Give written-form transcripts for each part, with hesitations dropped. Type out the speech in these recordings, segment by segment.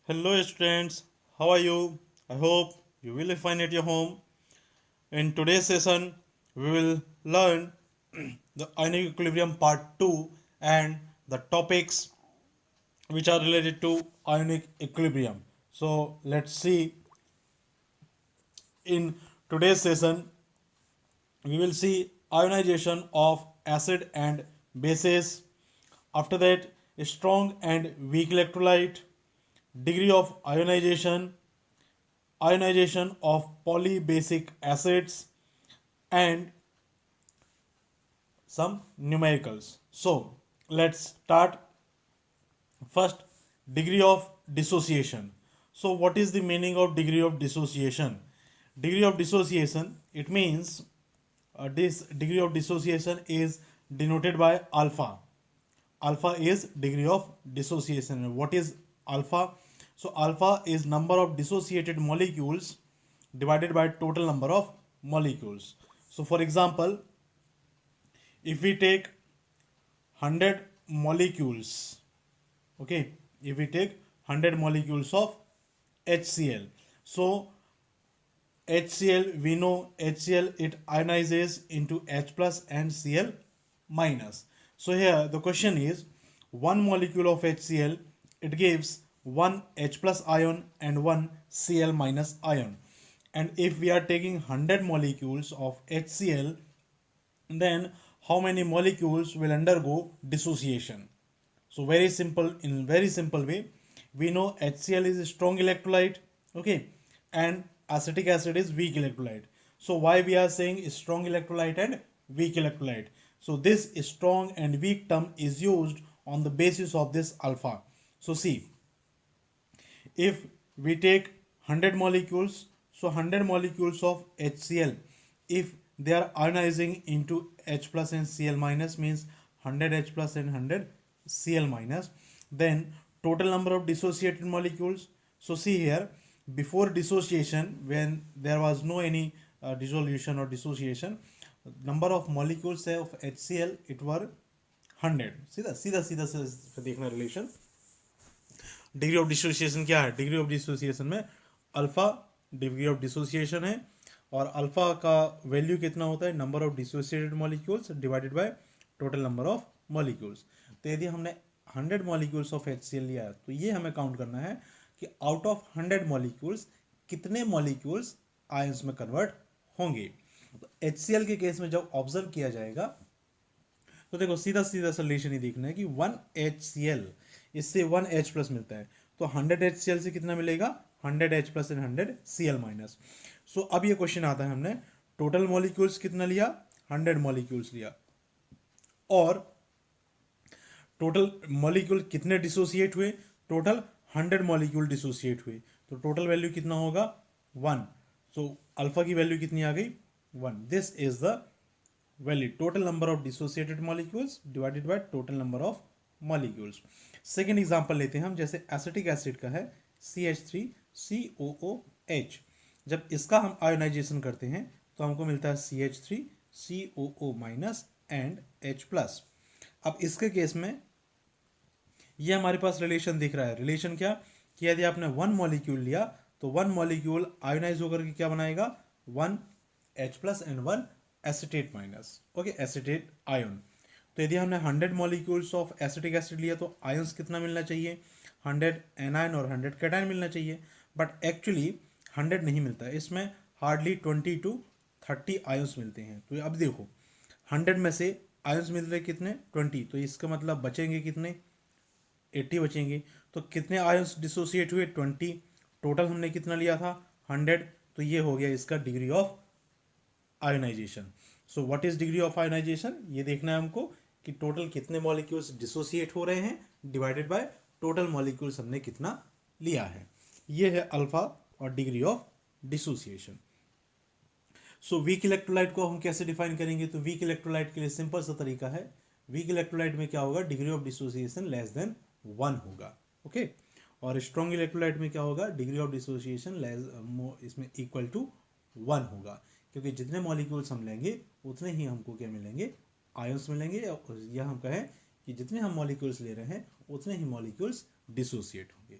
Hello students, how are you? I hope you will be fine at your home. In today's session, we will learn the ionic equilibrium part 2 and the topics which are related to ionic equilibrium. So let's see. In today's session, we will see ionization of acid and bases. After that, a strong and weak electrolyte, degree of ionization of polybasic acids, and some numericals. So let's start. First, degree of dissociation. So what is the meaning of degree of dissociation? Degree of dissociation, it means this degree of dissociation is denoted by alpha. Alpha is degree of dissociation. What is alpha? So alpha is number of dissociated molecules divided by total number of molecules. So for example, if we take 100 molecules, okay, if we take 100 molecules of HCl, so HCl, we know HCl, it ionizes into H plus and Cl minus. So here the question is, one molecule of HCl, it gives one H plus ion and one Cl minus ion. And if we are taking 100 molecules of HCl, then how many molecules will undergo dissociation? So very simple, in very simple way, we know HCl is a strong electrolyte, okay, and acetic acid is weak electrolyte. So why we are saying strong electrolyte and weak electrolyte? So this strong and weak term is used on the basis of this alpha. So see, if we take 100 molecules, so 100 molecules of HCl, if they are ionizing into H plus and Cl minus, means 100 H plus and 100 Cl minus, then total number of dissociated molecules. So see here, before dissociation, when there was no any dissolution or dissociation, number of molecules of HCl, it were 100. सीधा सीधा सीधा से देखना relation. Degree of dissociation क्या है? Degree of dissociation में alpha degree of dissociation है, और अल्फा का वैल्यू कितना होता है? Number of dissociated molecules divided by total number of molecules. तो यदि हमने 100 मॉलिक्यूल्स ऑफ HCl लिया है, तो ये हमें काउंट करना है कि आउट ऑफ 100 मॉलिक्यूल्स कितने मॉलिक्यूल्स आयंस में कन्वर्ट होंगे. तो HCl के केस में जब ऑब्जर्व किया जाएगा, तो देखो सीधा सीधा सोल्यूशन ही देखना है कि 1HCl, इससे 1H प्लस मिलता है, तो 100HCl से कितना मिलेगा? 100H plus and 100Cl minus. सो अब ये क्वेश्चन आता है, हमने टोटल मॉलिक्यूल्स कितना लिया? 100 मॉलिक्यूल्स लिया, और टोटल मॉलिक्यूल कितने डिसोसिएट हुए? टोटल 100 मॉलिक्यूल डिसोसिएट हुए, तो टोटल वैल्यू कितना होगा? 1. सो अल्फा की वैल्यू कितनी आ गई? 1. This is the value, total number of dissociated molecules divided by total number of molecules. Second example लेते हैं हम, जैसे एसिटिक एसिड का है CH3COOH. जब इसका हम आयोनाइजेशन करते हैं तो हमको मिलता है CH3COO minus and H plus. अब इसके केस में ये हमारे पास रिलेशन दिख रहा है. रिलेशन क्या कि यदि आपने 1 मॉलिक्यूल लिया, तो 1 मॉलिक्यूल आयोनाइज होकर के क्या बनाएगा? 1 H plus and 1 acetate minus, okay, acetate ion. तो यदि हमने 100 मॉलिक्यूल्स ऑफ एसिटिक एसिड लिया, तो आयंस कितना मिलना चाहिए? 100 एनायन और 100 कैटायन मिलना चाहिए. बट एक्चुअली 100 नहीं मिलता है, इसमें हार्डली 20 to 30 आयंस मिलते हैं. तो अब देखो, 100 में से आयंस मिल रहे कितने? 20. तो इसका मतलब बचेंगे कितने? 80 बचेंगे. तो कितने आयंस डिसोसिएट हुए? 20. टोटल हमने कितना लिया था? 100. तो ये हो गया इसका degree of ionization. So what is degree of ionization? ये देखना है हमको कि टोटल कितने मॉलिक्यूल्स डिसोसिएट हो रहे हैं डिवाइडेड बाय टोटल मॉलिक्यूल्स हमने कितना लिया है. ये है अल्फा और degree of dissociation. So weak electrolyte को हम कैसे डिफाइन करेंगे? तो वीक इलेक्ट्रोलाइट के लिए सिंपल सा तरीका है. वीक इलेक्ट्रोलाइट में क्या होगा? Degree of dissociation less than 1 होगा, ओके. और स्ट्रॉन्ग इलेक्ट्रोलाइट में क्या होगा? डिग्री ऑफ डिसोसिएशन लेस, इसमें इक्वल टू 1 होगा, क्योंकि जितने मॉलिक्यूल्स हम लेंगे उतने ही हमको क्या मिलेंगे? आयंस मिलेंगे. या हम कहें कि जितने हम मॉलिक्यूल्स ले रहे हैं उतने ही मॉलिक्यूल्स डिसोसिएट होंगे.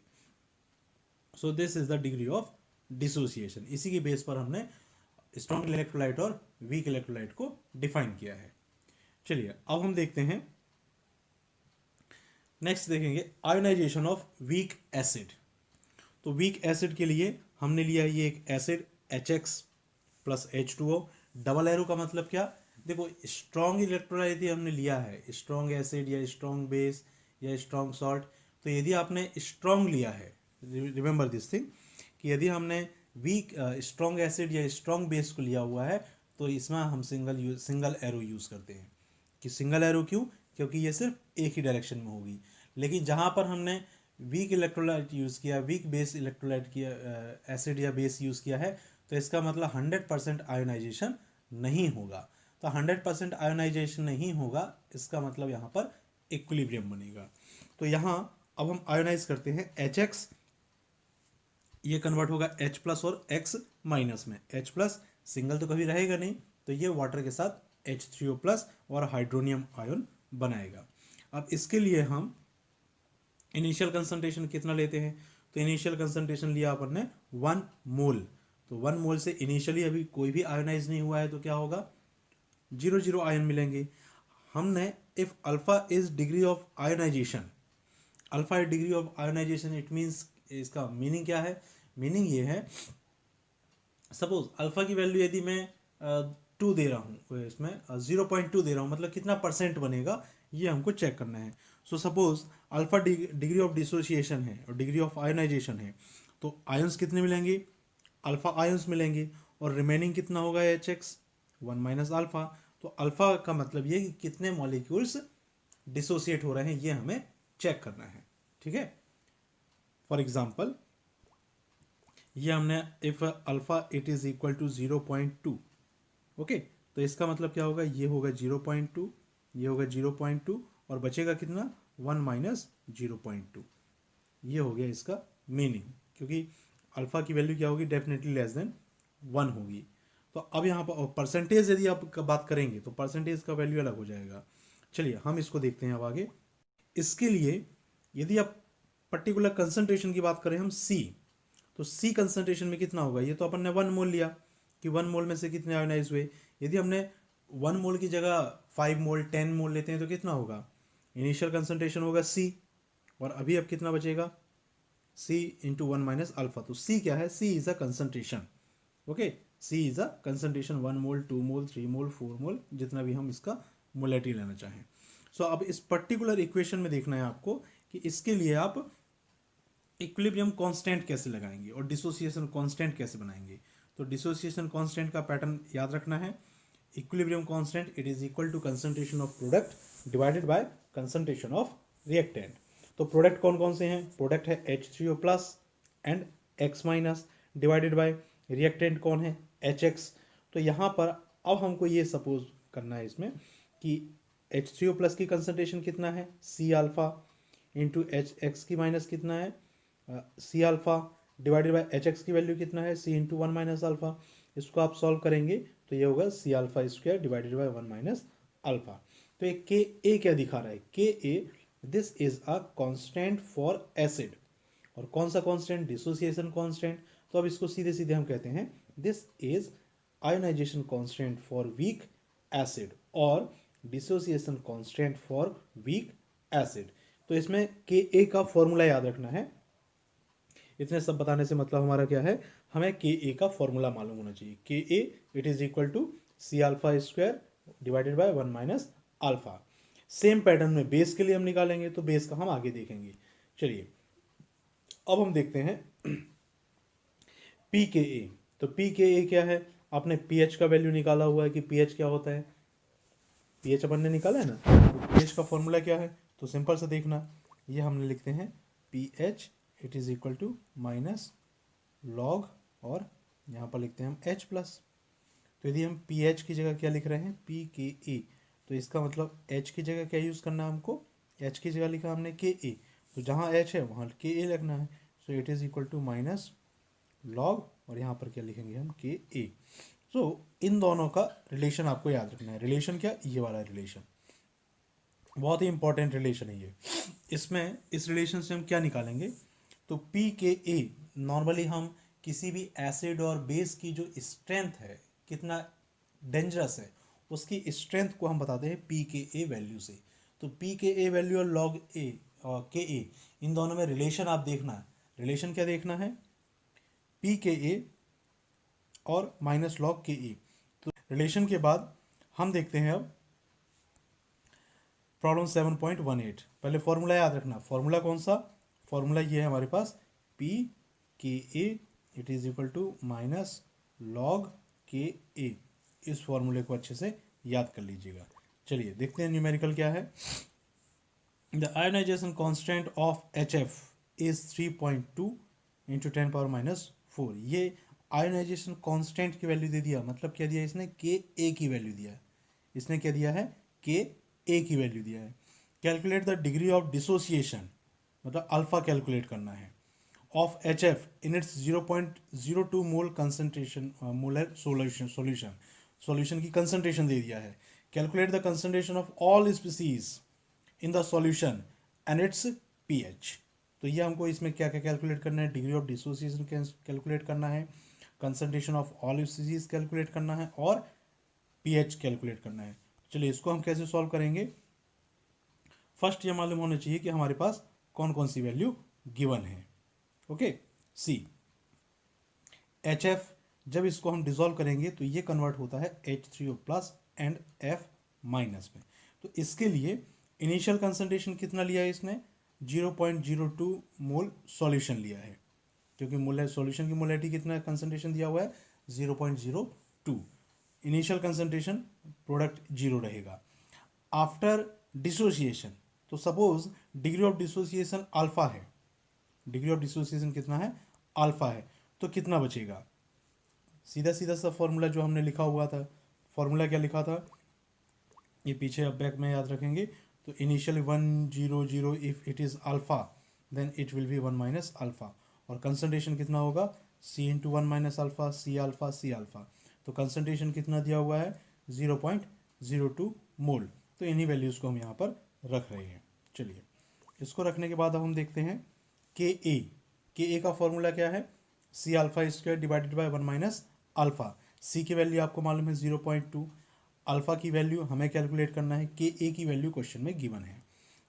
So this is the degree of dissociation. इसी के बेस पर हमने स्ट्रॉन्ग इलेक्ट्रोलाइट और वीक इलेक्ट्रोलाइट को डिफाइन किया है। चलिए अब हम देखते हैं, नेक्स्ट देखेंगे आयोनाइजेशन ऑफ वीक एसिड। तो वीक एसिड के लिए हमने लिया ये एक acid HX plus H2O। Double arrow का मतलब क्या, देखो स्ट्रॉन्ग इलेक्ट्रोलाइट यदि हमने लिया है, स्ट्रॉन्ग एसिड या स्ट्रॉन्ग बेस या स्ट्रॉन्ग सॉल्ट, तो यदि आपने स्ट्रॉन्ग लिया है, रिमेंबर दिस थिंग कि यदि हमने वीक स्ट्रॉन्ग एसिड या स्ट्रॉन्ग बेस को लिया हुआ है तो इसमें हम सिंगल एरो यूज़ करते हैं। कि सिंगल एरो क्यों, क्योंकि ये सिर्फ एक ही डायरेक्शन में होगी। लेकिन जहाँ पर हमने वीक इलेक्ट्रोलाइट यूज़ किया, वीक बेस इलेक्ट्रोलाइट किया, एसिड या बेस यूज़ किया है, तो इसका मतलब 100% आयोनाइजेशन नहीं होगा। तो 100% आयोनाइजेशन नहीं होगा, इसका मतलब यहाँ पर इक्विलिब्रियम बनेगा। तो यहाँ अब हम आयोनाइज करते हैं HX, ये कन्वर्ट होगा H प्लस और X माइनस में। H प्लस सिंगल तो कभी रहेगा नहीं, तो ये वाटर के साथ H3O प्लस और हाइड्रोनियम आयन बनाएगा। अब इसके लिए हम इनिशियल कंसंट्रेशन कितना लेते हैं, तो इनिशियल कंसंट्रेशन लिया अपन ने 1 मोल। तो 1 मोल से इनिशियली अभी कोई भी आयोनाइज नहीं हुआ है, तो क्या होगा, 0 आयन मिलेंगे। हमने if alpha is degree of ionization, alpha is degree of ionization, it means इसका मीनिंग क्या है, मीनिंग ये है सपोज अल्फा की वैल्यू यदि मैं 2 दे रहा हूँ, इसमें 0.2 दे रहा हूँ, मतलब कितना परसेंट बनेगा ये हमको चेक करना है। So suppose alpha degree of dissociation है और डिग्री ऑफ आयोनाइजेशन है, तो आयंस कितने मिलेंगे, अल्फा आयंस मिलेंगे, और रिमेनिंग कितना होगा HX 1 माइनस अल्फा। तो अल्फा का मतलब ये कि कितने मॉलिक्यूल्स डिसोसिएट हो रहे हैं ये हमें चेक करना है। ठीक है, फॉर एग्जाम्पल ये हमने if alpha it is equal to 0.2, okay, तो इसका मतलब क्या होगा, ये होगा 0.2, ये होगा 0.2, और बचेगा कितना 1 माइनस 0.2। ये हो गया इसका मीनिंग, क्योंकि अल्फा की वैल्यू क्या होगी, डेफिनेटली लेस देन 1 होगी। तो अब यहाँ पर परसेंटेज यदि आप बात करेंगे तो परसेंटेज का वैल्यू अलग हो जाएगा। चलिए हम इसको देखते हैं अब आगे। इसके लिए यदि आप पर्टिकुलर कंसंट्रेशन की बात करें हम C, तो C कंसंट्रेशन में कितना होगा, ये तो अपन ने 1 मोल लिया कि 1 मोल में से कितने आयोनाइज हुए। यदि हमने 1 मोल की जगह 5 मोल 10 मोल लेते हैं तो कितना होगा, इनिशियल कंसंट्रेशन होगा C, और अभी अब कितना बचेगा C इंटू 1 माइनस अल्फा। तो C क्या है, C is a concentration, okay, C is a concentration 1 मोल 2 मोल 3 मोल 4 मोल, जितना भी हम इसका मोलेटी लेना चाहें। सो अब इस पर्टिकुलर इक्वेशन में देखना है आपको कि इसके लिए आप इक्विलिब्रियम कांस्टेंट कैसे लगाएंगे और डिसोसिएशन कांस्टेंट कैसे बनाएंगे। तो डिसोसिएशन कांस्टेंट का पैटर्न याद रखना है, equilibrium constant it is equal to concentration of product divided by concentration of reactant. तो प्रोडक्ट कौन कौन से हैं, प्रोडक्ट है H3O plus and X minus, divided by reactant कौन है HX। तो यहाँ पर अब हमको ये सपोज करना है इसमें कि H3O प्लस की कंसंट्रेशन कितना है C अल्फा, इंटू HX की माइनस कितना है C alpha, divided by HX की वैल्यू कितना है C इंटू 1 माइनस अल्फा। इसको आप सॉल्व करेंगे तो ये होगा C alpha square divided by 1 minus alpha. तो ये Ka क्या दिखा रहा है, Ka this is a constant for acid, और कौन सा कांस्टेंट, डिसोसिएशन कांस्टेंट। तो अब इसको सीधे सीधे हम कहते हैं this is ionization constant for weak acid और dissociation constant for weak acid. तो इसमें Ka का फॉर्मूला याद रखना है। इतने सब बताने से मतलब हमारा क्या है, हमें Ka का फॉर्मूला मालूम होना चाहिए। Ka it is equal to C alpha square divided by 1 minus alpha. Same pattern में बेस के लिए हम निकालेंगे, तो बेस का हम आगे देखेंगे। चलिए अब हम देखते हैं Pka। तो Pka क्या है, आपने pH का वैल्यू निकाला हुआ है कि pH क्या होता है, pH अपन ने निकाला है ना, तो pH का फॉर्मूला क्या है, तो सिंपल से देखना, ये हमने लिखते हैं pH it is equal to minus log, और यहाँ पर लिखते हैं हम H प्लस। तो यदि हम pH की जगह क्या लिख रहे हैं Pka, तो इसका मतलब H की जगह क्या यूज़ करना है हमको, H की जगह लिखा हमने Ka, तो जहाँ H है वहाँ Ka लगना है। So it is equal to minus log, और यहाँ पर क्या लिखेंगे हम Ka। सो इन दोनों का रिलेशन आपको याद रखना है। रिलेशन क्या, ये वाला रिलेशन बहुत ही इंपॉर्टेंट रिलेशन है ये। इसमें इस रिलेशन से हम क्या निकालेंगे, तो Pka नॉर्मली हम किसी भी एसिड और बेस की जो स्ट्रेंथ है, कितना डेंजरस है, उसकी स्ट्रेंथ को हम बताते हैं पी के ए वैल्यू से। तो पी के ए वैल्यू और लॉग ए और के ए, इन दोनों में रिलेशन आप देखना है। रिलेशन क्या देखना है? पी के ए और माइनस लॉग के ए। तो रिलेशन के बाद हम देखते हैं अब प्रॉब्लम 7.18। पहले फॉर्मूला याद रखना। फॉर्मूला कौन सा? फॉर्मूला ये है हमारे पास, P K A it is equal to minus log K A. इस फॉर्मूले को अच्छे से याद कर लीजिएगा। चलिए देखते हैं न्यूमेरिकल क्या है। The ionization constant of H F is 3.2 into 10⁻⁴। ये आयोनाइजेशन कांस्टेंट की वैल्यू दे दिया, मतलब क्या दिया इसने? के ए की वैल्यू दिया है। इसने क्या दिया है? के ए की वैल्यू दिया है। Calculate the degree of dissociation, मतलब अल्फा कैलकुलेट करना है, of H F in its 0.02 mole concentration, molar solution की कंसंट्रेशन दे दिया है। Calculate the concentration of all species in the solution and it's pH. तो ये हमको इसमें क्या क्या कैलकुलेट करना है? डिग्री ऑफ डिसोसिएशन कैलकुलेट करना है, concentration of all species calculate करना है और पीएच कैलकुलेट करना है। चलिए इसको हम कैसे सॉल्व करेंगे? फर्स्ट ये मालूम होना चाहिए कि हमारे पास कौन कौन सी वैल्यू गिवन है। ओके, सी एच एफ, जब इसको हम डिसॉल्व करेंगे तो ये कन्वर्ट होता है H3O plus and F minus में। तो इसके लिए इनिशियल कंसंट्रेशन कितना लिया है इसने? 0.02 मोल सॉल्यूशन लिया है, क्योंकि मोल सॉल्यूशन की मोलैरिटी कितना कंसंट्रेशन दिया हुआ है? 0.02। इनिशियल कंसंट्रेशन प्रोडक्ट 0 रहेगा। आफ्टर डिसोसिएशन, तो suppose degree of dissociation alpha है, डिग्री ऑफ डिसोसिएशन कितना है? अल्फा है, तो कितना बचेगा? सीधा सीधा सा फॉर्मूला जो हमने लिखा हुआ था, फॉर्मूला क्या लिखा था? ये पीछे अब बैक में याद रखेंगे। तो initially 100, if it is alpha then it will be 1 minus alpha, और कंसंट्रेशन कितना होगा? C into 1 minus alpha, C alpha C alpha. तो कंसंट्रेशन कितना दिया हुआ है? 0.02 मोल। तो इन्हीं वैल्यूज़ को हम यहाँ पर रख रहे हैं। चलिए इसको रखने के बाद अब हम देखते हैं के ए का फॉर्मूला क्या है? C alpha square divided by 1 minus alpha. C की वैल्यू आपको मालूम है 0.2, अल्फा की वैल्यू हमें कैलकुलेट करना है, के ए की वैल्यू क्वेश्चन में गिवन है।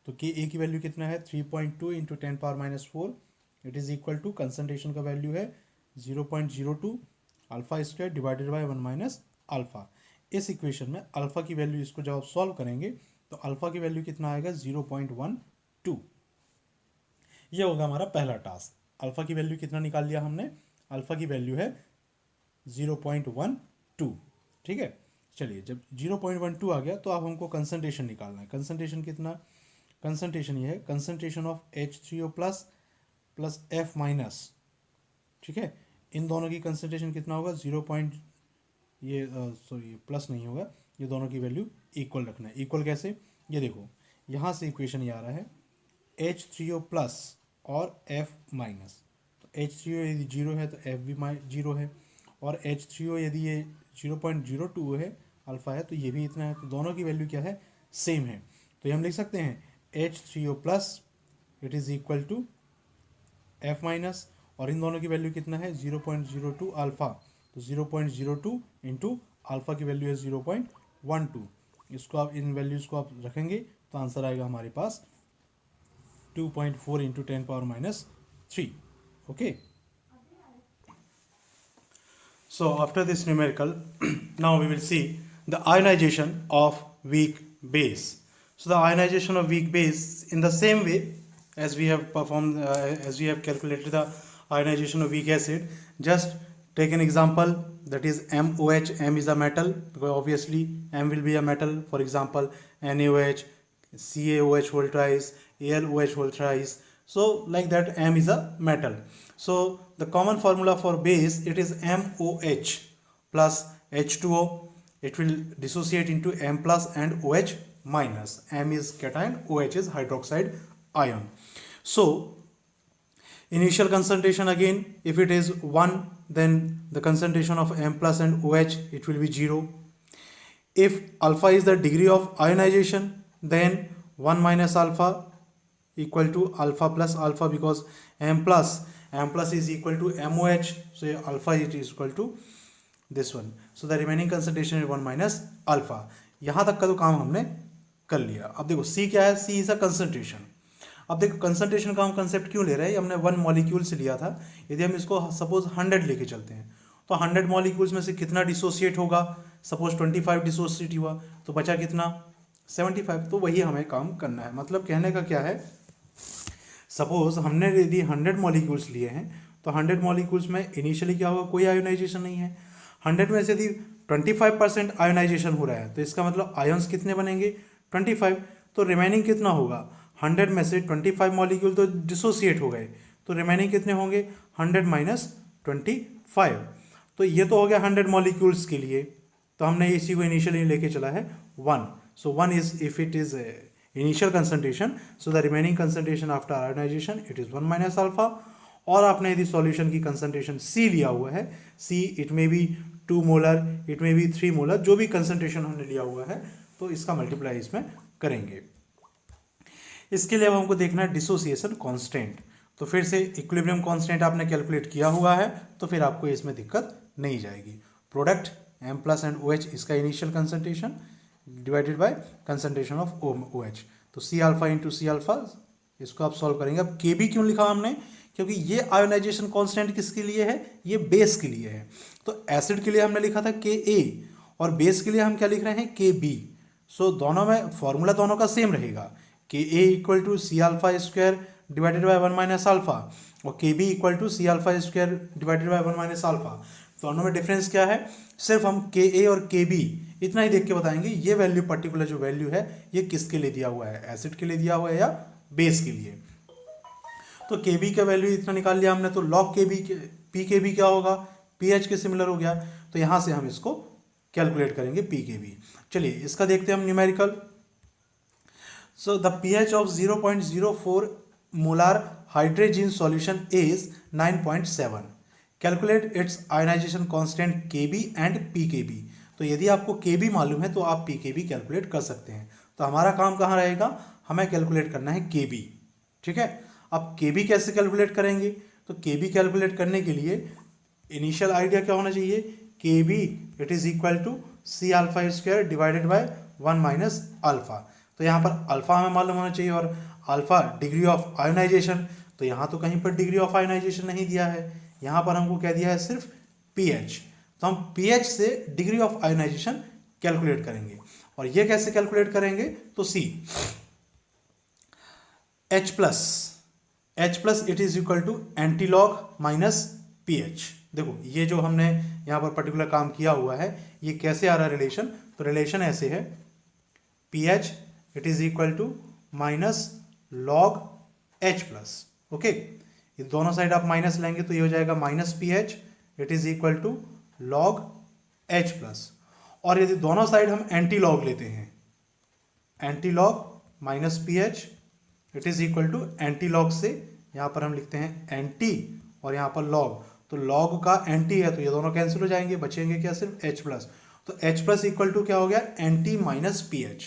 तो के ए की वैल्यू कितना है? 3.2 into 10⁻⁴। It is equal to concentration का वैल्यू है 0.02 alpha square divided by 1 minus alpha. इस इक्वेशन में अल्फा की वैल्यू, इसको जब आप सॉल्व करेंगे तो अल्फा की वैल्यू कितना आएगा? 0.12। ये होगा हमारा पहला टास्क। अल्फा की वैल्यू कितना निकाल लिया हमने? अल्फा की वैल्यू है 0.12। ठीक है, चलिए जब 0.12 आ गया तो अब हमको कंसंट्रेशन निकालना है। कंसंट्रेशन कितना? कंसंट्रेशन ये है, concentration of H3O plus plus F minus. ठीक है, इन दोनों की कंसंट्रेशन कितना होगा? 0. ये सॉरी प्लस नहीं होगा, ये दोनों की वैल्यू इक्वल रखना है। इक्वल कैसे? ये देखो यहाँ से इक्वेशन ये आ रहा है H3O प्लस और F माइनस। तो H3O यदि 0 है तो F भी 0 है, और H3O यदि ये 0.02 है, अल्फा है, तो ये भी इतना है। तो दोनों की वैल्यू क्या है? सेम है। तो ये हम लिख सकते हैं H3O plus it is equal to F minus, और इन दोनों की वैल्यू कितना है? 0.02 अल्फा। तो 0.02 इंटू अल्फा की वैल्यू है 0.12। इसको आप, इन वैल्यूज़ को आप रखेंगे तो आंसर आएगा हमारे पास 2.4 into 10⁻⁻3। Okay, so after this numerical now we will see the ionization of weak base. So the ionization of weak base in the same way as we have performed as we have calculated the ionization of weak acid. Just take an example, that is MOH. M is a metal, because obviously M will be a metal. For example NaOH, CaOH whole thrice, AlOH whole thrice. So like that M is a metal. So the common formula for base, it is MOH plus H2O. It will dissociate into M plus and OH minus. M is cation, OH is hydroxide ion. So initial concentration, again if it is 1, then the concentration of M plus and OH, it will be 0. If alpha is the degree of ionization, then 1 minus alpha equal to alpha plus alpha, because M plus M plus is equal to MOH, so alpha it is equal to this one, so the remaining concentration is 1 minus alpha. यहाँ तक का तो काम हमने कर लिया. अब देखो C क्या है, C इज अ कंसंट्रेशन. अब देखो कंसंट्रेशन का हम कंसेप्ट क्यों ले रहे हैं, हमने 1 मॉलिक्यूल से लिया था. यदि हम इसको सपोज 100 लेके चलते हैं तो 100 मॉलिक्यूल्स में से कितना डिसोसिएट होगा, सपोज 25 डिसोसिएट हुआ तो बचा कितना 75. तो वही हमें काम करना है. मतलब कहने का क्या है, सपोज हमने यदि 100 मॉलिक्यूल्स लिए हैं तो 100 मॉलिक्यूल्स में इनिशियली क्या होगा, कोई आयोनाइजेशन नहीं है. 100 में से यदि 25% आयोनाइजेशन हो रहा है तो इसका मतलब आयंस कितने बनेंगे 25. तो रिमेनिंग कितना होगा, 100 में से 25 मॉलिक्यूल तो डिसोसिएट हो गए, तो रिमेनिंग कितने होंगे 100 माइनस 25. तो ये तो हो गया 100 मॉलिक्यूल्स के लिए. तो हमने इसी को इनिशियली लेके चला है 1. So 1 is if it is initial concentration, so the remaining concentration after ionization it is 1 minus alpha. और आपने यदि सॉल्यूशन की कंसंट्रेशन C लिया हुआ है, C it may be 2 molar, it may be 3 molar, जो भी कंसंट्रेशन हमने लिया हुआ है तो इसका मल्टीप्लाई इसमें करेंगे. इसके लिए अब हमको देखना है डिसोसिएशन कांस्टेंट. तो फिर से इक्विलिब्रियम कांस्टेंट आपने कैलकुलेट किया हुआ है तो फिर आपको इसमें दिक्कत नहीं जाएगी. Product M plus and OH इसका initial concentration divided by concentration of OH. तो C alpha into C alpha, इसको आप सॉल्व करेंगे. अब KB क्यों लिखा हमने, क्योंकि ये आयोनाइजेशन कांस्टेंट किसके लिए है, ये बेस के लिए है. तो एसिड के लिए हमने लिखा था Ka और बेस के लिए हम क्या लिख रहे हैं Kb. सो दोनों में फॉर्मूला दोनों का सेम रहेगा. Ka equal to C alpha square divided by 1 minus alpha और Kb equal to C alpha square divided by 1 minus alpha. दोनों में डिफरेंस क्या है, सिर्फ हम Ka और Kb इतना ही देख के बताएंगे ये वैल्यू, पर्टिकुलर जो वैल्यू है ये किसके लिए दिया हुआ है, एसिड के लिए दिया हुआ है या बेस के लिए. तो Kb का वैल्यू इतना निकाल लिया हमने. तो log Kb Pkb क्या होगा, pH के सिमिलर हो गया. तो यहाँ से हम इसको कैलकुलेट करेंगे Pkb. चलिए इसका देखते हैं हम numerical. So the pH of 0.04 molar hydrogen solution is 9.7. Calculate its ionization constant Kb and Pkb. तो यदि आपको Kb मालूम है तो आप Pkb कैलकुलेट कर सकते हैं. तो हमारा काम कहाँ रहेगा, हमें कैलकुलेट करना है Kb. ठीक है. अब Kb कैसे कैलकुलेट करेंगे, तो Kb कैलकुलेट करने के लिए इनिशियल आइडिया क्या होना चाहिए, Kb it is equal to C alpha square divided by 1 minus alpha. तो यहाँ पर अल्फा हमें मालूम होना चाहिए और अल्फा डिग्री ऑफ आयोनाइजेशन. तो यहाँ तो कहीं पर डिग्री ऑफ आयोनाइजेशन नहीं दिया है, यहाँ पर हमको क्या दिया है, सिर्फ pH. तो हम pH से डिग्री ऑफ आयोनाइजेशन कैलकुलेट करेंगे. और ये कैसे कैलकुलेट करेंगे, तो C H plus it is equal to antilog minus pH. देखो ये जो हमने यहाँ पर पर्टिकुलर काम किया हुआ है ये कैसे आ रहा है रिलेशन, तो रिलेशन ऐसे है pH it is equal to minus log H plus. Okay, ये दोनों साइड आप माइनस लेंगे तो ये हो जाएगा minus pH it is equal to log H plus. और यदि दोनों साइड हम एंटी लॉग लेते हैं, anti log minus pH it is equal to anti log से यहाँ पर हम लिखते हैं एंटी और यहाँ पर लॉग. तो लॉग का एंटी है तो ये दोनों कैंसिल हो जाएंगे, बचेंगे क्या, सिर्फ H प्लस. तो H प्लस इक्वल टू क्या हो गया, एंटी माइनस pH.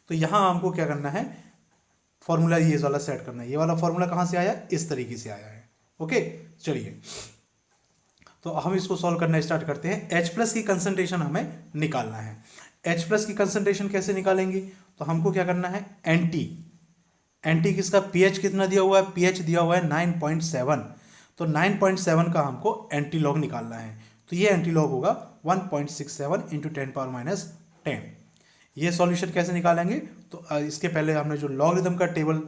तो यहाँ हमको क्या करना है, फॉर्मूला ये वाला सेट करना है. ये वाला फॉर्मूला कहाँ से आया, इस तरीके से आया है. ओके चलिए तो हम इसको सॉल्व करना स्टार्ट करते हैं. H प्लस की कंसंट्रेशन हमें निकालना है. H प्लस की कंसंट्रेशन कैसे निकालेंगे, तो हमको क्या करना है, एंटी किसका, pH कितना दिया हुआ है, pH दिया हुआ है 9.7. तो 9.7 का हमको एंटी लॉग निकालना है. तो ये एंटी लॉग होगा 1.67 इंटू 10 पावर माइनस 10. ये सॉल्यूशन कैसे निकालेंगे, तो इसके पहले हमने जो लॉगरिदम का टेबल,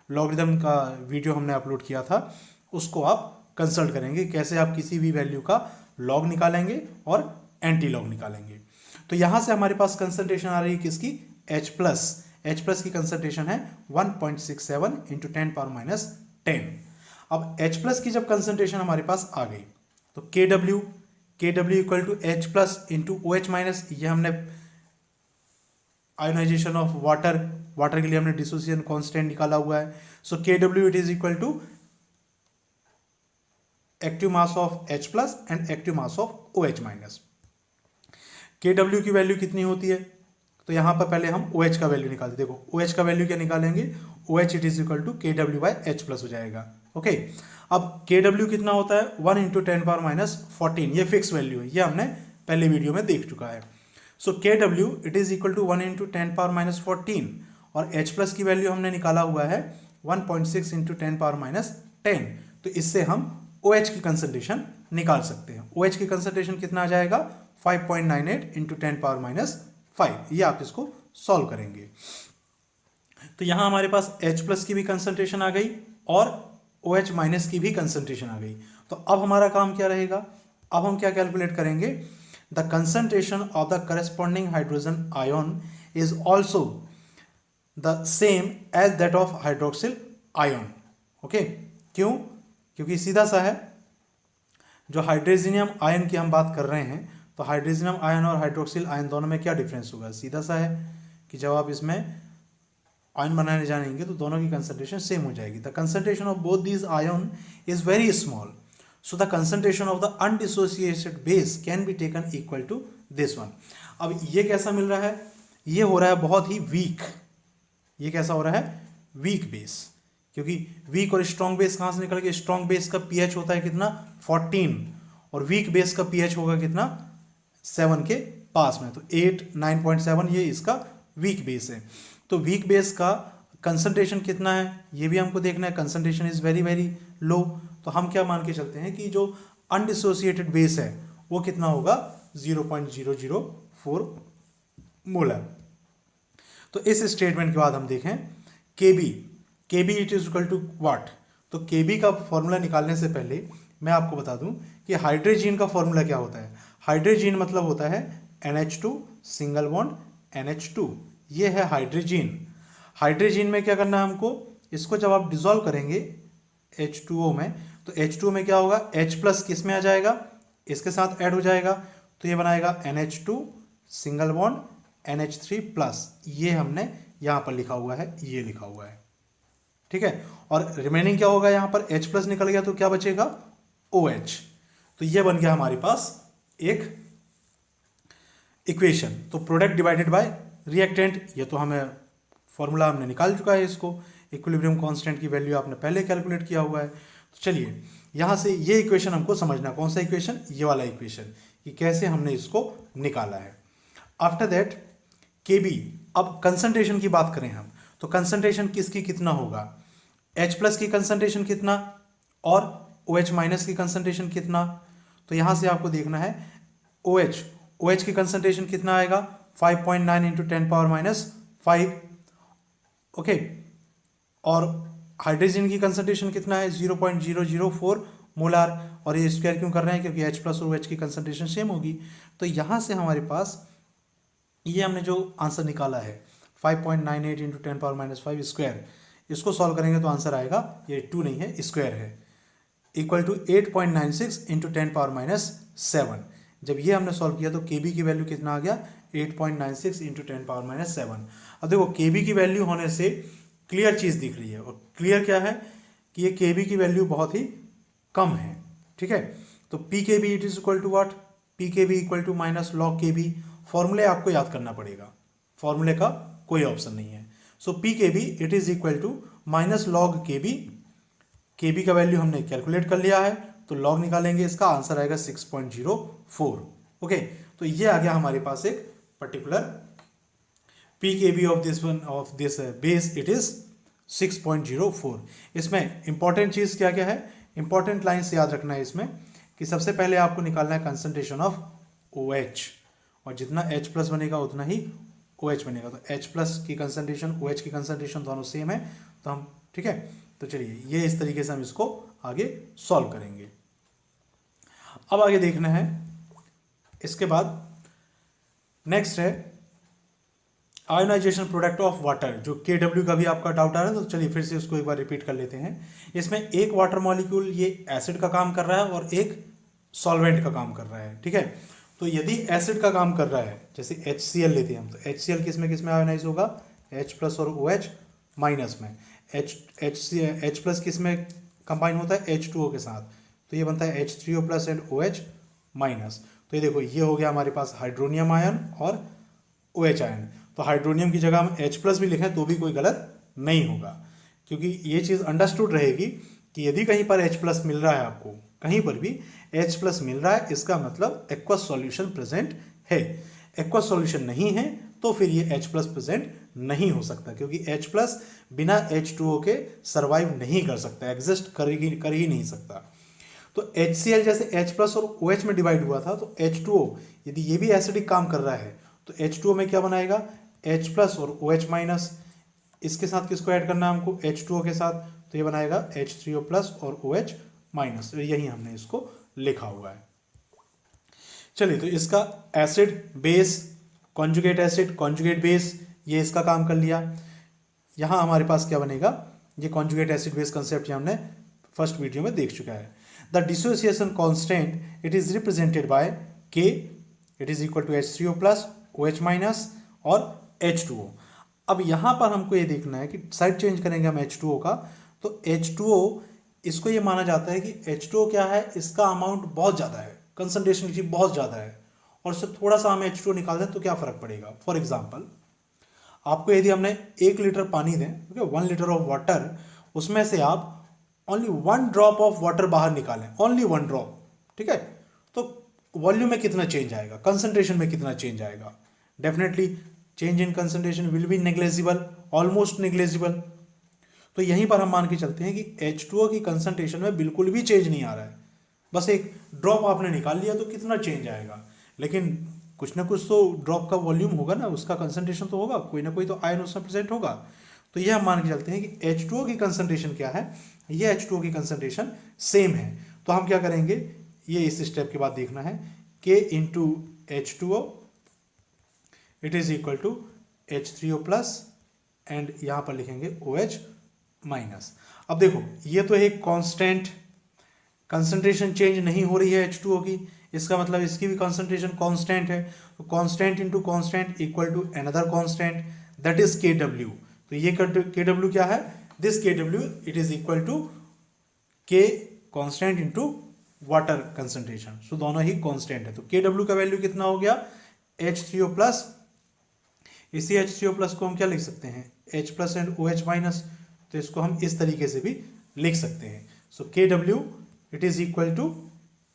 लॉगरिदम का वीडियो हमने अपलोड किया था उसको आप कंसल्ट करेंगे, कैसे आप किसी भी वैल्यू का लॉग निकालेंगे और एंटी लॉग निकालेंगे. तो यहाँ से हमारे पास कंसंट्रेशन आ रही है किसकी, H प्लस की कंसंट्रेशन है 1.67 इंटू 10 पावर माइनस 10. अब H प्लस की जब कंसंट्रेशन हमारे पास आ गई तो KW equal to H plus into OH minus. ये हमने आयोनाइजेशन ऑफ वाटर के लिए हमने डिसोसिएशन कांस्टेंट निकाला हुआ है. So KW it is equal to active mass of H plus and active mass of OH minus. KW की value कितनी होती है, तो यहाँ पर पहले हम OH का वैल्यू निकालते. देखो OH का वैल्यू क्या निकालेंगे, OH it is equal to KW by H plus हो जाएगा. ओके अब KW कितना होता है 1 इंटू 10⁻14, ये फिक्स वैल्यू है, ये हमने पहले वीडियो में देख चुका है। So KW it is equal to 1 into 10⁻14 और H प्लस की वैल्यू हमने निकाला हुआ है 1.6 इंटू 10⁻10। तो इससे हम OH की कंसंट्रेशन निकाल सकते हैं। OH की कंसंट्रेशन कितना आ जाएगा 5.98 इंटू 10⁻5। ये आप इसको सॉल्व करेंगे तो यहां हमारे पास H प्लस की भी कंसंट्रेशन आ गई और OH माइनस की भी कंसंट्रेशन आ गई। तो अब हमारा काम क्या रहेगा, अब हम क्या कैलकुलेट करेंगे, the concentration of the corresponding hydrogen ion is also the same as that of hydroxyl ion. Okay, क्यों, क्योंकि सीधा सा है, जो हाइड्रोजनियम आयन की हम बात कर रहे हैं तो हाइड्रोजनियम आयन और हाइड्रोक्सिल आयन दोनों में क्या डिफरेंस होगा, सीधा सा है कि जब आप इसमें आयन बनाने जानेंगे तो दोनों की कंसंट्रेशन सेम हो जाएगी। The concentration of both these ion is very small, so the concentration of the undissociated base can be taken equal to this one. अब ये कैसा मिल रहा है, ये हो रहा है बहुत ही वीक, ये कैसा हो रहा है वीक बेस, क्योंकि वीक और स्ट्रॉन्ग बेस कहां से निकल के, स्ट्रॉन्ग बेस का पीएच होता है कितना 14 और वीक बेस का पीएच होगा कितना 7 के पास में, तो 8 9.7 ये इसका वीक बेस है। तो वीक बेस का कंसंट्रेशन कितना है ये भी हमको देखना है, concentration is very very low. तो हम क्या मान के चलते हैं कि जो अनडिसोसिएटेड बेस है वो कितना होगा 0.004 मोलर। तो इस स्टेटमेंट के बाद हम देखें K B it is equal to what. तो केबी का फॉर्मूला निकालने से पहले मैं आपको बता दूं कि हाइड्रोजन का फॉर्मूला क्या होता है। हाइड्रोजन मतलब होता है NH2 सिंगल बॉन्ड NH2, ये है हाइड्रोजन। हाइड्रोजन में क्या करना है हमको, इसको जब आप डिसॉल्व करेंगे H2O में तो H2O में क्या होगा, H प्लस किस में आ जाएगा, इसके साथ ऐड हो जाएगा, तो ये बनाएगा NH2 single bond NH3 plus, ये हमने यहाँ पर लिखा हुआ है, ये लिखा हुआ है, ठीक है। और रिमेनिंग क्या होगा, यहाँ पर H प्लस निकल गया तो क्या बचेगा OH। तो ये बन गया हमारे पास एक इक्वेशन। तो प्रोडक्ट डिवाइडेड बाय रिएक्टेंट, ये तो हमें फॉर्मूला हमने निकाल चुका है, इसको इक्विलिब्रियम कांस्टेंट की वैल्यू आपने पहले कैलकुलेट किया हुआ है। तो चलिए यहाँ से ये इक्वेशन हमको समझना, कौन सा इक्वेशन, ये वाला इक्वेशन, कि कैसे हमने इसको निकाला है। आफ्टर दैट KB, अब कंसंट्रेशन की बात करें हम तो कंसंट्रेशन किसकी कितना होगा, H प्लस की कंसंट्रेशन कितना और OH माइनस की कंसंट्रेशन कितना। तो यहाँ से आपको देखना है OH की कंसंट्रेशन कितना आएगा 5.9 इंटू 10⁻⁵, ओके। और हाइड्रोजन की कंसंट्रेशन कितना है 0.004 मोलार, और ये स्क्वायर क्यों कर रहे हैं, क्योंकि H प्लस और OH की कंसंट्रेशन सेम होगी। तो यहाँ से हमारे पास ये हमने जो आंसर निकाला है 5.98 इंटू 10⁻⁵ स्क्वायर, इसको सॉल्व करेंगे तो आंसर आएगा, ये 2 नहीं है स्क्वायर है, इक्वल टू 8.96 इंटू 10⁻7। जब ये हमने सॉल्व किया तो KB की वैल्यू कितना आ गया 8.96 इंटू 10⁻7। अब देखो KB की वैल्यू होने से क्लियर चीज़ दिख रही है, और क्लियर क्या है कि ये KB की वैल्यू बहुत ही कम है, ठीक है। तो PKB it is equal to what, PKB equal to minus log KB। फॉर्मूले आपको याद करना पड़ेगा, फॉर्मूले का कोई ऑप्शन नहीं है। So PKB it is equal to minus log KB का वैल्यू हमने कैलकुलेट कर लिया है, तो लॉग निकालेंगे, इसका आंसर आएगा 6.04। ओके, तो ये आ गया हमारे पास एक particular PKB of this base, it is 6.04। इसमें इंपॉर्टेंट चीज क्या क्या है, इंपॉर्टेंट लाइन्स याद रखना है इसमें, कि सबसे पहले आपको निकालना है कंसंट्रेशन ऑफ OH, और जितना H प्लस बनेगा उतना ही OH बनेगा। तो H प्लस की कंसंट्रेशन OH की कंसंट्रेशन दोनों सेम है, तो हम, ठीक है। तो चलिए ये इस तरीके से हम इसको आगे सॉल्व करेंगे। अब आगे देखना है, इसके बाद नेक्स्ट है आयोनाइजेशन प्रोडक्ट ऑफ वाटर, जो KW का भी आपका डाउट आ रहा है, तो चलिए फिर से उसको एक बार रिपीट कर लेते हैं। इसमें एक वाटर मॉलिक्यूल ये एसिड का काम कर रहा है और एक सॉल्वेंट का काम कर रहा है, ठीक है। तो यदि एसिड का काम कर रहा है, जैसे HCl लेते हैं हम, तो HCl किस में आयोनाइज होगा, H प्लस और OH माइनस में। H प्लस किस में कंबाइन होता है, H2O के साथ, तो ये बनता है H3O plus and OH minus. तो ये देखो, ये हो गया हमारे पास हाइड्रोनियम आयन और OH आयन। तो हाइड्रोनियम की जगह हम H प्लस भी लिखें तो भी कोई गलत नहीं होगा, क्योंकि ये चीज़ अंडरस्टूड रहेगी कि यदि कहीं पर H प्लस मिल रहा है आपको, कहीं पर भी H प्लस मिल रहा है, इसका मतलब एक्वस सॉल्यूशन प्रेजेंट है। एक्वस सॉल्यूशन नहीं है तो फिर ये H प्लस प्रेजेंट नहीं हो सकता, क्योंकि H प्लस बिना H2O के सर्वाइव नहीं कर सकता, एग्जिस्ट कर ही नहीं सकता। तो HCl जैसे H प्लस और OH में डिवाइड हुआ था, तो H2O यदि ये भी एसिडिक काम कर रहा है तो H2O में क्या बनाएगा, H प्लस और OH माइनस, इसके साथ किसको ऐड करना है हमको, H2O के साथ, तो ये बनाएगा H3O प्लस और OH माइनस। यही हमने इसको लिखा हुआ है। चलिए, तो इसका acid base, conjugate acid conjugate base, ये इसका काम कर लिया। यहाँ हमारे पास क्या बनेगा, ये कॉन्जुगेट एसिड बेस कंसेप्ट हमने फर्स्ट वीडियो में देख चुका है। The dissociation constant it is represented by K, it is equal to H3O plus OH minus और H2O। अब यहाँ पर हमको ये देखना है कि साइड चेंज करेंगे हम H2O का, तो H2O इसको ये माना जाता है कि H2O क्या है, इसका अमाउंट बहुत ज़्यादा है, कंसंट्रेशन की बहुत ज़्यादा है, और उससे थोड़ा सा हम H2O निकाल दें तो क्या फ़र्क पड़ेगा। फॉर एग्जाम्पल, आपको यदि हमने 1 लीटर पानी दें, ठीक है, 1 लीटर ऑफ वाटर, उसमें से आप ओनली 1 ड्रॉप ऑफ वाटर बाहर निकालें, ओनली 1 ड्रॉप, ठीक है, तो वॉल्यूम में कितना चेंज आएगा, कंसंट्रेशन में कितना चेंज आएगा। Definitely change in concentration will be negligible, almost negligible. तो यहीं पर हम मान के चलते हैं कि H2O की कंसंट्रेशन में बिल्कुल भी चेंज नहीं आ रहा है, बस एक ड्रॉप आपने निकाल लिया तो कितना चेंज आएगा, लेकिन कुछ ना कुछ तो ड्रॉप का वॉल्यूम होगा ना, उसका कंसंट्रेशन तो होगा, कोई ना कोई तो आयन उसमें प्रेजेंट होगा। तो यह हम मान के चलते हैं कि H2O की कंसंट्रेशन क्या है, ये H2O की कंसंट्रेशन सेम है। तो हम क्या करेंगे, ये इस स्टेप के बाद देखना है, K into H2O it is equal to H3O plus and यहाँ पर लिखेंगे OH माइनस। अब देखो, ये तो एक कांस्टेंट, कंसंट्रेशन चेंज नहीं हो रही है H2O की, इसका मतलब इसकी भी कंसंट्रेशन कांस्टेंट है। तो constant into constant equal to another constant, that is KW। तो ये KW क्या है, this KW it is equal to K constant into water concentration, so दोनों ही कांस्टेंट है। तो KW का वैल्यू कितना हो गया, H3O प्लस, इसी H3O प्लस को हम क्या लिख सकते हैं, H plus and OH minus, तो इसको हम इस तरीके से भी लिख सकते हैं। So KW it is equal to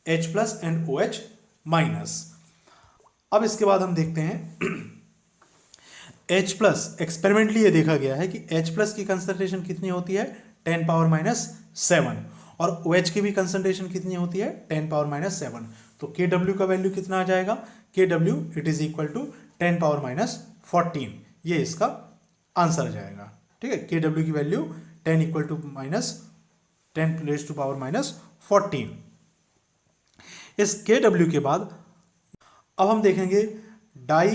H plus and OH minus. अब इसके बाद हम देखते हैं H प्लस, एक्सपेरिमेंटली ये देखा गया है कि H प्लस की कंसंट्रेशन कितनी होती है, 10 पावर माइनस 7, और OH की भी कंसंट्रेशन कितनी होती है, 10 पावर माइनस 7। तो KW का वैल्यू कितना आ जाएगा, KW it is equal to 10 power minus 14, ये इसका आंसर आ जाएगा। ठीक है, KW की value 10 equal to minus 10 raise to power minus 14। इस KW के बाद अब हम देखेंगे di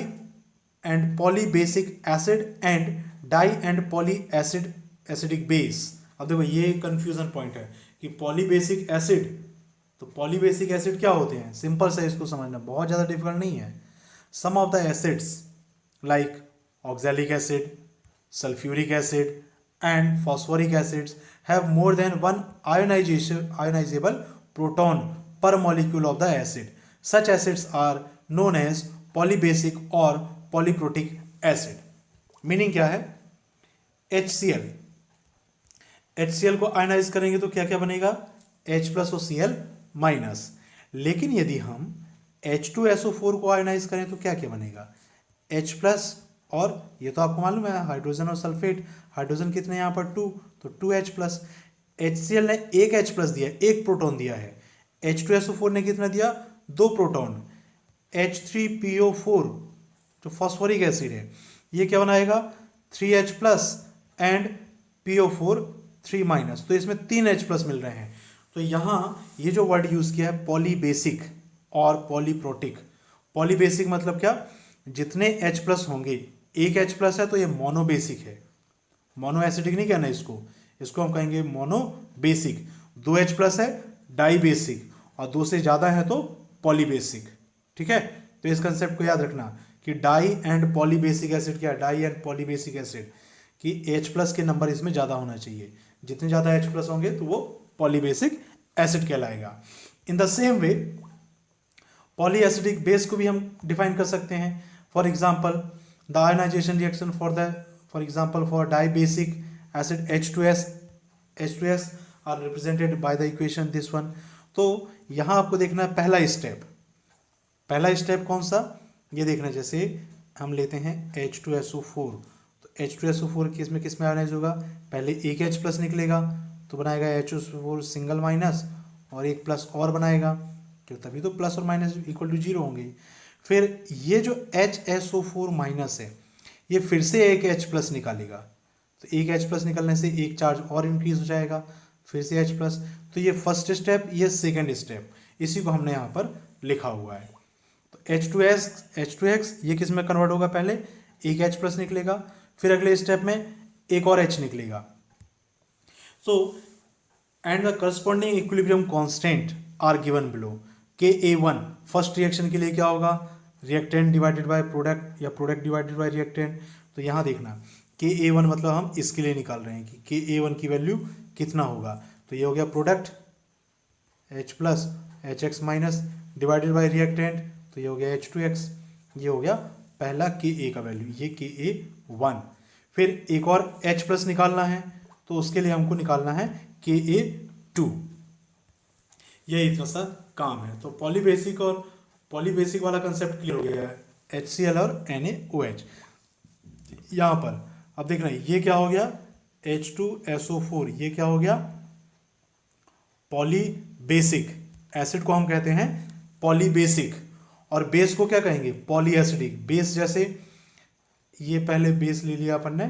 and poly basic acid and di and poly acid acidic base. अब देखो, ये कंफ्यूजन पॉइंट है कि पॉली बेसिक एसिड, तो पॉली बेसिक एसिड क्या होते हैं, सिंपल से इसको समझना, बहुत ज़्यादा डिफिकल्ट नहीं है। Some of the acids like oxalic acid, sulphuric acid and phosphoric acids have more than one ionizable proton per molecule of the acid. Such acids are known as polybasic or polyprotic acid. Meaning क्या है, HCl, HCl को ionise करेंगे तो क्या क्या बनेगा, H plus और Cl minus. लेकिन यदि हम H2SO4 को आयनाइज करें तो क्या क्या बनेगा, H प्लस, और ये तो आपको मालूम है हाइड्रोजन और सल्फेट, हाइड्रोजन कितने यहाँ पर 2, तो 2H प्लस। HCl ने एक H प्लस दिया, एक प्रोटॉन दिया है, H2SO4 ने कितना दिया, 2 प्रोटॉन। H3PO4 जो फॉस्फोरिक एसिड है, ये क्या बनाएगा, 3H plus and PO4 3 minus, तो इसमें 3H प्लस मिल रहे हैं। तो यहाँ ये जो वर्ड यूज़ किया है पॉलीबेसिक और पॉलीप्रोटिक। पॉलीबेसिक मतलब क्या, जितने H प्लस होंगे, एक H प्लस है तो ये मोनोबेसिक है, मोनो एसिडिक नहीं कहना इसको, इसको हम कहेंगे मोनोबेसिक। 2 H प्लस है डाई बेसिक, और 2 से ज़्यादा है तो पॉलीबेसिक। ठीक है, तो इस कंसेप्ट को याद रखना कि डाई एंड पॉलीबेसिक एसिड क्या है, डाई एंड पॉलीबेसिक एसिड कि H प्लस के नंबर इसमें ज़्यादा होना चाहिए, जितने ज़्यादा H प्लस होंगे तो वो पॉलीबेसिक एसिड कहलाएगा। In the same way poly acidic base को भी हम डिफाइन कर सकते हैं। For example the ionisation reaction for example for di basic acid H2S are represented by the equation this one. तो यहाँ आपको देखना है पहला स्टेप कौन सा, ये देखना है। जैसे हम लेते हैं H2SO4, तो H2SO4 किस में आयनाइज होगा, पहले एक H प्लस निकलेगा तो बनाएगा HO4 सिंगल माइनस और एक प्लस और बनाएगा, क्यों, तभी तो प्लस और माइनस इक्वल टू जीरो होंगे। फिर ये जो HSO4 माइनस है ये फिर से एक H प्लस निकालेगा, तो एक H प्लस निकलने से एक चार्ज और इंक्रीज हो जाएगा, फिर से H प्लस। तो ये फर्स्ट स्टेप, ये सेकेंड स्टेप, इसी को हमने यहाँ पर लिखा हुआ है। तो H2X ये किस में कन्वर्ट होगा, पहले एक H प्लस निकलेगा, फिर अगले स्टेप में एक और H निकलेगा। So and the corresponding equilibrium constant are given below. Ka1 first reaction के लिए क्या होगा, रिएक्टेंट डिवाइडेड बाय प्रोडक्ट या प्रोडक्ट डिवाइडेड बाय रिएक्टेंट। तो यहाँ देखना Ka1 मतलब हम इसके लिए निकाल रहे हैं कि Ka1 की वैल्यू कितना होगा, तो ये हो गया product H plus HX minus divided by reactant, तो ये हो गया H2X। ये हो गया पहला Ka का वैल्यू, ये Ka1। फिर एक और H प्लस निकालना है, तो उसके लिए हमको निकालना है Ka2। ये इतना सा काम है। तो पॉलीबेसिक वाला कंसेप्ट क्लियर हो गया है, HCl और NaOH। यहाँ पर अब देखना ये क्या हो गया, H2SO4, ये क्या हो गया, पॉलीबेसिक। एसिड को हम कहते हैं पॉलीबेसिक, और बेस को क्या कहेंगे, पॉलीएसिडिक। बेस जैसे ये पहले बेस ले लिया अपन ने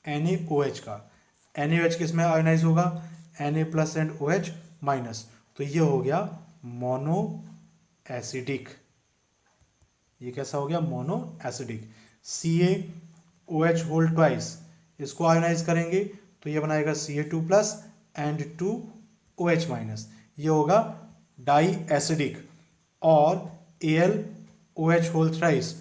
NaOH का, NaOH किस में आयोनाइज होगा, Na plus and OH minus, तो ये हो गया मोनो एसिडिक। ये कैसा हो गया, mono acidic. CaOH whole twice, इसको आयोनाइज करेंगे तो ये बनाएगा Ca2 plus and 2OH minus, ये होगा डाई एसिडिक। और AlOH होल थ्राइस,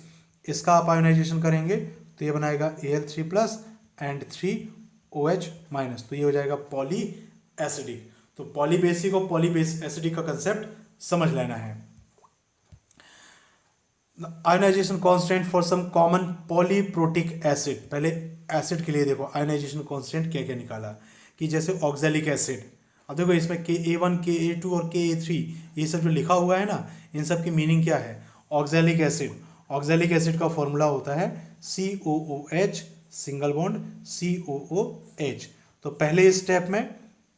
इसका आप आयोनाइजेशन करेंगे तो ये बनाएगा Al3 plus and 3OH minus, तो ये हो जाएगा पॉली एसिडिक। तो पॉलीबेसिक और पॉलीबेस एसिडिक का कंसेप्ट समझ लेना है। Ionisation constant for some common polyprotic acid, पहले एसिड के लिए देखो आयोनाइजेशन कांस्टेंट क्या क्या निकाला, कि जैसे ऑक्जेलिक एसिड। अब देखो इसमें Ka1 Ka2 और Ka3 ये सब जो लिखा हुआ है ना, इन सब की मीनिंग क्या है। ऑक्जेलिक एसिड का फॉर्मूला होता है COOH सिंगल बॉन्ड COOH। तो पहले स्टेप में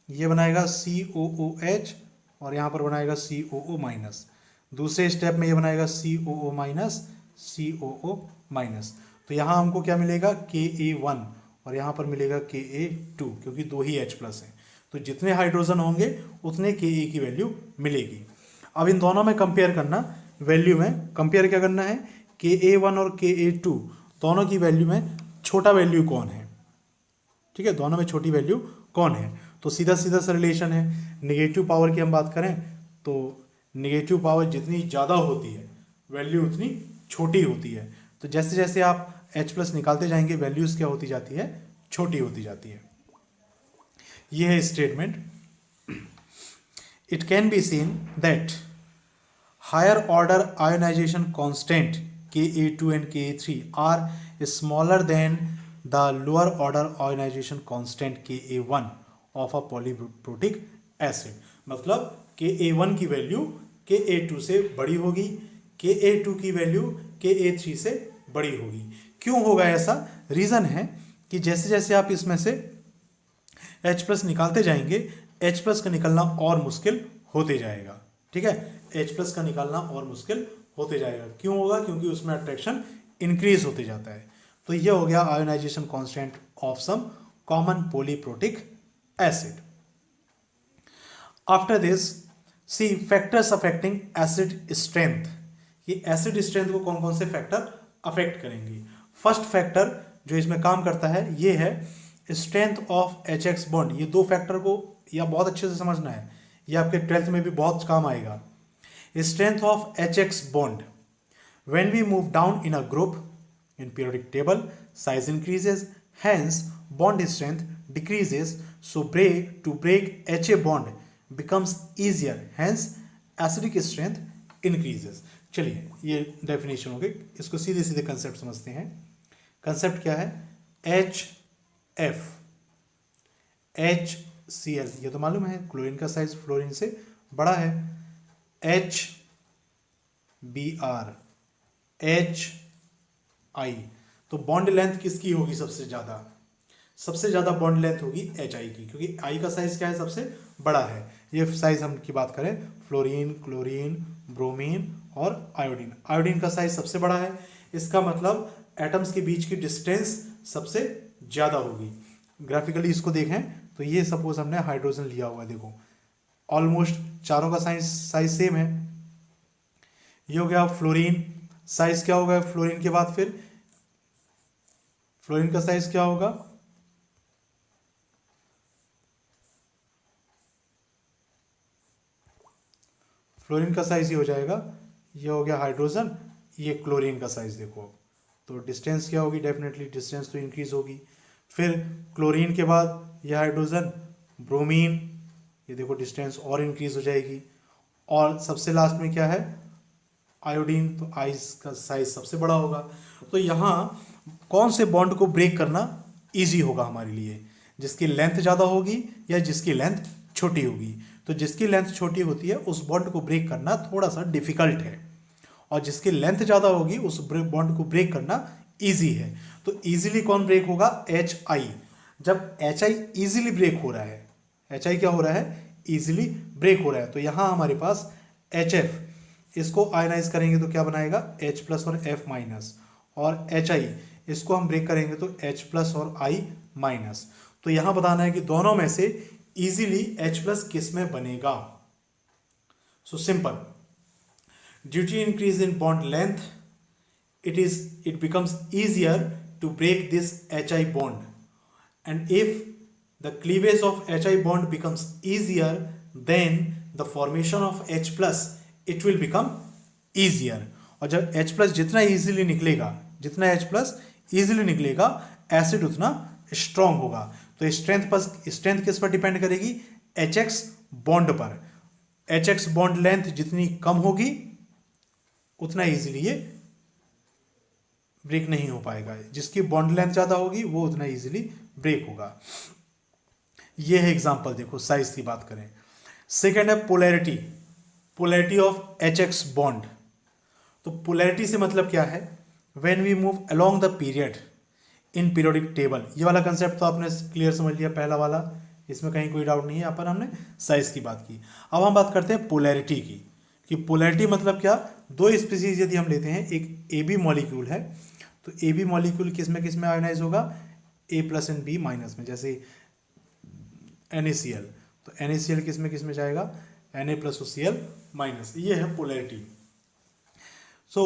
ये बनाएगा COOH और यहाँ पर बनाएगा COO माइनस, दूसरे स्टेप में ये बनाएगा COO माइनस COO माइनस। तो यहाँ हमको क्या मिलेगा, Ka1 और यहाँ पर मिलेगा Ka2, क्योंकि दो ही H प्लस है, तो जितने हाइड्रोजन होंगे उतने Ka की वैल्यू मिलेगी। अब इन दोनों में कंपेयर करना, वैल्यू में कंपेयर क्या करना है, Ka1 और Ka2 दोनों की वैल्यू में छोटा वैल्यू कौन है, ठीक है, दोनों में छोटी वैल्यू कौन है। तो सीधा सीधा सा रिलेशन है। नेगेटिव पावर की हम बात करें तो नेगेटिव पावर जितनी ज़्यादा होती है वैल्यू उतनी छोटी होती है। तो जैसे जैसे आप H प्लस निकालते जाएंगे वैल्यूज़ क्या होती जाती है, छोटी होती जाती है। ये है statement. It can be seen that higher order ionisation constant Ka2 and Ka3 are smaller than the lower order ionization constant Ka1 of a polyprotic acid। मतलब Ka1 की वैल्यू Ka2 से बड़ी होगी, Ka2 की वैल्यू Ka3 से बड़ी होगी। क्यों होगा ऐसा, रीज़न है कि जैसे जैसे आप इसमें से H प्लस निकालते जाएंगे H प्लस का निकलना और मुश्किल होते जाएगा, ठीक है, H प्लस का निकालना और मुश्किल होते जाएगा। क्यों होगा, क्योंकि उसमें अट्रैक्शन इंक्रीज होते जाता है। तो ये हो गया ionisation constant of some common polyprotic acid. After this see factors affecting acid strength. ये एसिड स्ट्रेंथ को कौन कौन से फैक्टर अफेक्ट करेंगे। फर्स्ट फैक्टर जो इसमें काम करता है ये है स्ट्रेंथ ऑफ HX बॉन्ड। ये दो फैक्टर को या बहुत अच्छे से समझना है, ये आपके 12th में भी बहुत काम आएगा। Strength of HX bond. When we move down in a group in periodic table, size increases, hence bond strength decreases. So to break HA bond becomes easier, hence acidic strength increases। चलिए ये definition हो गई, इसको सीधे सीधे concept समझते हैं। Concept क्या है, HF HCl, ये तो मालूम है क्लोरीन का साइज फ्लोरीन से बड़ा है। HBr, HI, तो बॉन्ड लेंथ किसकी होगी सबसे ज़्यादा? सबसे ज़्यादा बॉन्ड लेंथ होगी HI की, क्योंकि I का साइज क्या है? सबसे बड़ा है। ये साइज हम की बात करें फ्लोरीन, क्लोरीन, ब्रोमीन और आयोडीन, आयोडीन का साइज सबसे बड़ा है। इसका मतलब एटम्स के बीच की डिस्टेंस सबसे ज़्यादा होगी। ग्राफिकली इसको देखें तो ये सपोज हमने हाइड्रोजन लिया हुआ है, देखो ऑलमोस्ट चारों का साइज सेम है। ये हो गया फ्लोरीन, साइज क्या होगा फ्लोरीन के बाद? फिर फ्लोरीन का साइज क्या होगा? फ्लोरीन का साइज ये हो जाएगा, ये हो गया हाइड्रोजन, ये क्लोरीन का साइज देखो, तो डिस्टेंस क्या होगी? डेफिनेटली डिस्टेंस तो इंक्रीज होगी। फिर क्लोरीन के बाद ये हाइड्रोजन, ब्रोमीन, ये देखो डिस्टेंस और इंक्रीज हो जाएगी। और सबसे लास्ट में क्या है? आयोडीन, तो आइस का साइज सबसे बड़ा होगा। तो यहाँ कौन से बॉन्ड को ब्रेक करना इजी होगा हमारे लिए? जिसकी लेंथ ज़्यादा होगी या जिसकी लेंथ छोटी होगी? तो जिसकी लेंथ छोटी होती है उस बॉन्ड को ब्रेक करना थोड़ा सा डिफिकल्ट है, और जिसकी लेंथ ज़्यादा होगी उस बॉन्ड को ब्रेक करना ईजी है। तो ईजिली कौन ब्रेक होगा? HI। जब HI ईजिली ब्रेक हो रहा है, HI क्या हो रहा है? ईजिली ब्रेक हो रहा है। तो यहाँ हमारे पास HF, इसको आयनाइज करेंगे तो क्या बनाएगा? H प्लस और F माइनस, और HI इसको हम ब्रेक करेंगे तो H प्लस और I माइनस। तो यहाँ बताना है कि दोनों में से इजीली H प्लस किस में बनेगा। So simple, due to increase in bond length it becomes easier to break this HI bond, and if the cleavage of HI bond becomes easier, then the formation of H plus it will become easier। और जब H plus जितना easily निकलेगा, जितना H plus easily निकलेगा, acid उतना strong होगा। तो strength किस पर डिपेंड करेगी? HX बॉन्ड पर। HX बॉन्ड लेंथ जितनी कम होगी उतना इजीली ये ब्रेक नहीं हो पाएगा, जिसकी बॉन्ड लेंथ ज़्यादा होगी वो उतना इजीली ब्रेक होगा। ये है एग्जांपल, देखो साइज की बात करें। सेकेंड है polarity, polarity of HX bond. तो पोलैरिटी से मतलब क्या है? When we move along the period in periodic table. ये वाला कंसेप्ट तो आपने क्लियर समझ लिया, पहला वाला, इसमें कहीं कोई डाउट नहीं है। यहाँ पर हमने साइज की बात की। अब हम बात करते हैं पोलैरिटी की, कि पोलैरिटी मतलब क्या? दो स्पीसीज यदि हम लेते हैं, एक AB मॉलिक्यूल है, तो AB मॉलिक्यूल किस में आयोनाइज होगा? A plus and B minus में। जैसे NaCl, तो NaCl किस में जाएगा? Na प्लस और Cl माइनस। ये है पोलैरिटी। सो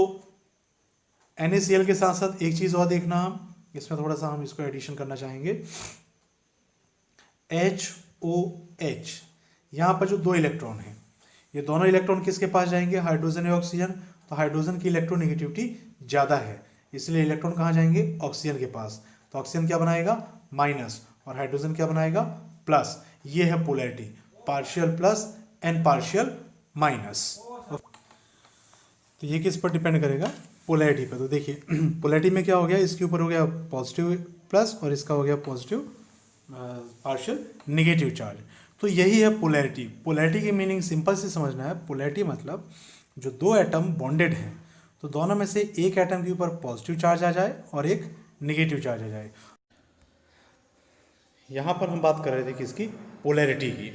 NaCl के साथ साथ एक चीज़ और देखना, हम इसमें थोड़ा सा हम इसको एडिशन करना चाहेंगे। HOH, यहाँ पर जो दो इलेक्ट्रॉन हैं, ये दोनों इलेक्ट्रॉन किसके पास जाएंगे? हाइड्रोजन या ऑक्सीजन। तो हाइड्रोजन की इलेक्ट्रोनेगेटिविटी ज़्यादा है, इसलिए इलेक्ट्रॉन कहाँ जाएंगे? ऑक्सीजन के पास। तो ऑक्सीजन क्या बनाएगा? माइनस, और हाइड्रोजन क्या बनाएगा? प्लस। ये है polarity, partial plus and partial minus. तो ये किस पर डिपेंड करेगा? पोलैरिटी पर। तो देखिए पोलैरिटी में क्या हो गया? इसके ऊपर हो गया पॉजिटिव प्लस और इसका हो गया पॉजिटिव पार्शियल नेगेटिव चार्ज। तो यही है पोलैरिटी। पोलैरिटी की मीनिंग सिंपल से समझना है। पोलैरिटी मतलब जो दो एटम बॉन्डेड हैं, तो दोनों में से एक एटम के ऊपर पॉजिटिव चार्ज आ जाए और एक नेगेटिव चार्ज आ जाए। यहाँ पर हम बात कर रहे थे किसकी? पोलैरिटी की।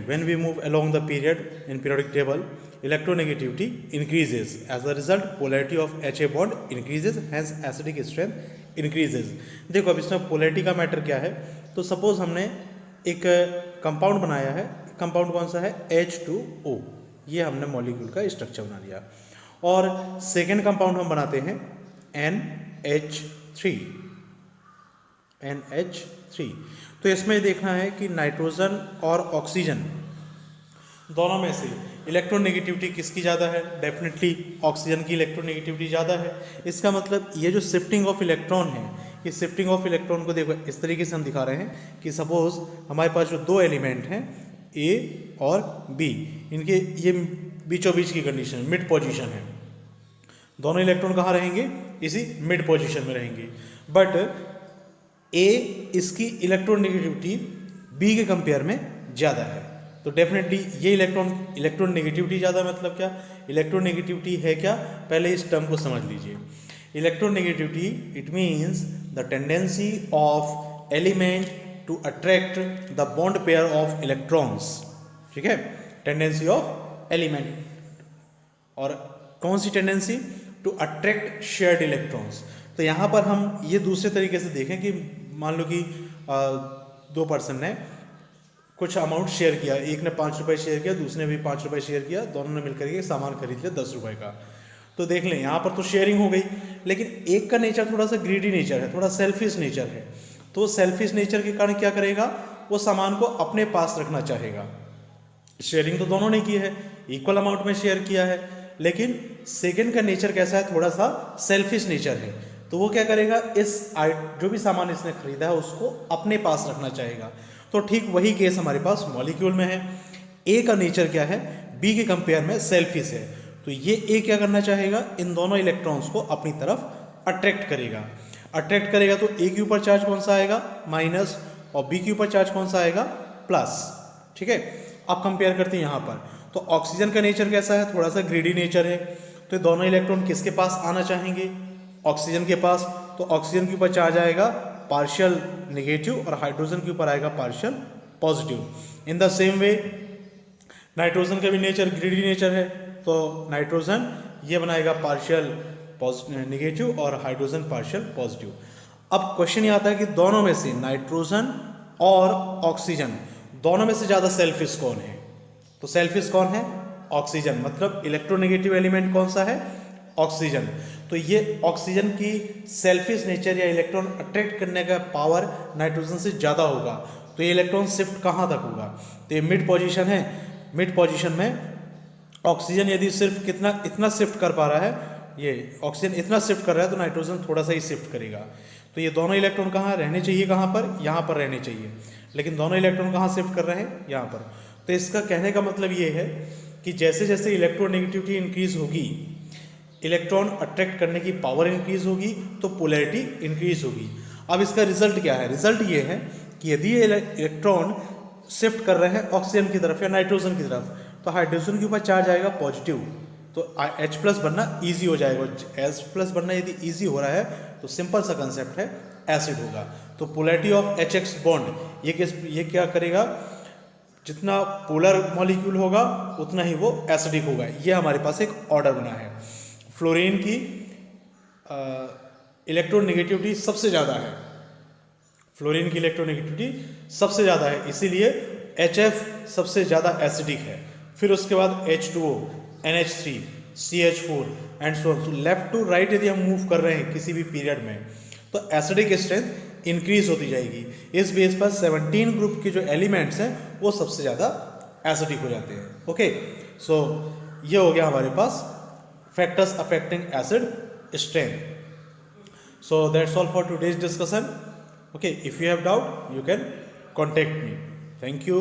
When we move along the period in periodic table, electronegativity increases. As a result, polarity of HA bond increases, hence acidic strength increases. देखो अब इसमें पोलैरिटी का मैटर क्या है? तो सपोज हमने एक कंपाउंड बनाया है, कंपाउंड कौन सा है? H2O। ये हमने मॉलिक्यूल का स्ट्रक्चर बना लिया। और सेकेंड कंपाउंड हम बनाते हैं NH3। तो इसमें देखना है कि नाइट्रोजन और ऑक्सीजन दोनों में से इलेक्ट्रोनेगेटिविटी किसकी ज़्यादा है? डेफिनेटली ऑक्सीजन की इलेक्ट्रोनेगेटिविटी ज़्यादा है। इसका मतलब ये जो शिफ्टिंग ऑफ इलेक्ट्रॉन है, ये शिफ्टिंग ऑफ इलेक्ट्रॉन को देखो इस तरीके से हम दिखा रहे हैं कि सपोज हमारे पास जो दो एलिमेंट हैं A और B, इनके ये बीचों बीच की कंडीशन मिड पोजीशन है। दोनों इलेक्ट्रॉन कहाँ रहेंगे? इसी मिड पोजीशन में रहेंगे। बट A इसकी इलेक्ट्रोनेगेटिविटी बी के कंपेयर में ज़्यादा है। तो डेफिनेटली ये इलेक्ट्रॉन नेगेटिविटी ज़्यादा मतलब क्या, इलेक्ट्रॉन नेगेटिविटी है क्या, पहले इस टर्म को समझ लीजिए। Electronegativity it means the tendency of element to attract the bond pair of electrons, ठीक है, टेंडेंसी ऑफ एलिमेंट। और कौन सी tendency, to attract shared electrons. तो यहाँ पर हम ये दूसरे तरीके से देखें कि मान लो कि दो पर्सन ने कुछ अमाउंट शेयर किया, एक ने 5 रुपये शेयर किया, दूसरे ने भी 5 रुपये शेयर किया, दोनों ने मिलकर के सामान खरीद लिया 10 रुपये का। तो देख लें यहाँ पर तो शेयरिंग हो गई, लेकिन एक का नेचर थोड़ा सा ग्रीडी नेचर है, थोड़ा सेल्फिश नेचर है। तो सेल्फिश नेचर के कारण क्या करेगा, वो सामान को अपने पास रखना चाहेगा। शेयरिंग तो दोनों ने की है, इक्वल अमाउंट में शेयर किया है, लेकिन सेकंड का नेचर कैसा है, थोड़ा सा सेल्फिश नेचर है। तो वो क्या करेगा, इस जो भी सामान इसने खरीदा है उसको अपने पास रखना चाहेगा। तो ठीक वही केस हमारे पास मॉलिक्यूल में है। ए का नेचर क्या है, बी के कंपेयर में सेल्फिश है। तो ये ए क्या करना चाहेगा, इन दोनों इलेक्ट्रॉन्स को अपनी तरफ अट्रैक्ट करेगा। अट्रैक्ट करेगा तो ए के ऊपर चार्ज कौन सा आएगा, माइनस, और बी के ऊपर चार्ज कौन सा आएगा, प्लस, ठीक है। अब कंपेयर करते हैं यहाँ पर, तो ऑक्सीजन का नेचर कैसा है, थोड़ा सा ग्रीडी नेचर है। तो दोनों इलेक्ट्रॉन किसके पास आना चाहेंगे, ऑक्सीजन के पास। तो ऑक्सीजन के ऊपर चार्ज आएगा पार्शियल नेगेटिव और हाइड्रोजन के ऊपर आएगा partial positive. In the same way nitrogen का भी नेचर ग्रीडी नेचर है, तो नाइट्रोजन ये बनाएगा पार्शियल नेगेटिव और हाइड्रोजन पार्शियल पॉजिटिव। अब क्वेश्चन ये आता है कि दोनों में से नाइट्रोजन और ऑक्सीजन दोनों में से ज़्यादा सेल्फिश कौन है। तो सेल्फिश कौन है, ऑक्सीजन, मतलब इलेक्ट्रोनेगेटिव एलिमेंट कौन सा है, ऑक्सीजन। तो ये ऑक्सीजन की सेल्फिश नेचर या इलेक्ट्रॉन अट्रैक्ट करने का पावर नाइट्रोजन से ज़्यादा होगा। तो ये इलेक्ट्रॉन शिफ्ट कहाँ तक होगा, तो ये मिड पोजीशन है। मिड पोजीशन में ऑक्सीजन यदि सिर्फ कितना इतना शिफ्ट कर पा रहा है, ये ऑक्सीजन इतना शिफ्ट कर रहा है, तो नाइट्रोजन थोड़ा सा ही शिफ्ट करेगा। तो ये दोनों इलेक्ट्रॉन कहाँ रहने चाहिए, कहाँ पर, यहाँ पर रहने चाहिए, लेकिन दोनों इलेक्ट्रॉन कहाँ शिफ्ट कर रहे हैं, यहाँ पर। तो इसका कहने का मतलब ये है कि जैसे जैसे इलेक्ट्रोनेगेटिविटी इंक्रीज होगी, इलेक्ट्रॉन अट्रैक्ट करने की पावर इंक्रीज होगी, तो पोलैरिटी इंक्रीज होगी। अब इसका रिजल्ट क्या है, रिजल्ट ये है कि यदि ये इलेक्ट्रॉन शिफ्ट कर रहे हैं ऑक्सीजन की तरफ या नाइट्रोजन की तरफ, तो हाइड्रोजन के ऊपर चार्ज आएगा पॉजिटिव, तो H+ बनना ईजी हो जाएगा। H+ बनना यदि ईजी हो रहा है तो सिंपल सा कंसेप्ट है, एसिड होगा। तो पोलैरिटी ऑफ HX बॉन्ड ये क्या करेगा, जितना पोलर मॉलिक्यूल होगा उतना ही वो एसिडिक होगा। ये हमारे पास एक ऑर्डर बना है। फ्लोरीन की इलेक्ट्रोनेगेटिविटी सबसे ज़्यादा है, फ्लोरीन की इलेक्ट्रोनेगेटिविटी सबसे ज़्यादा है, इसीलिए HF सबसे ज़्यादा एसिडिक है। फिर उसके बाद H2O, NH3, CH4 and so on. Left to right यदि हम मूव कर रहे हैं किसी भी पीरियड में, तो एसिडिक स्ट्रेंथ इंक्रीज होती जाएगी। इस बेस पर 17 ग्रुप के जो एलिमेंट्स हैं वो सबसे ज़्यादा एसिडिक हो जाते हैं। ओके, सो ये हो गया हमारे पास factors affecting acid strength. So that's all for today's discussion. Okay, if you have doubt, you can contact me. Thank you.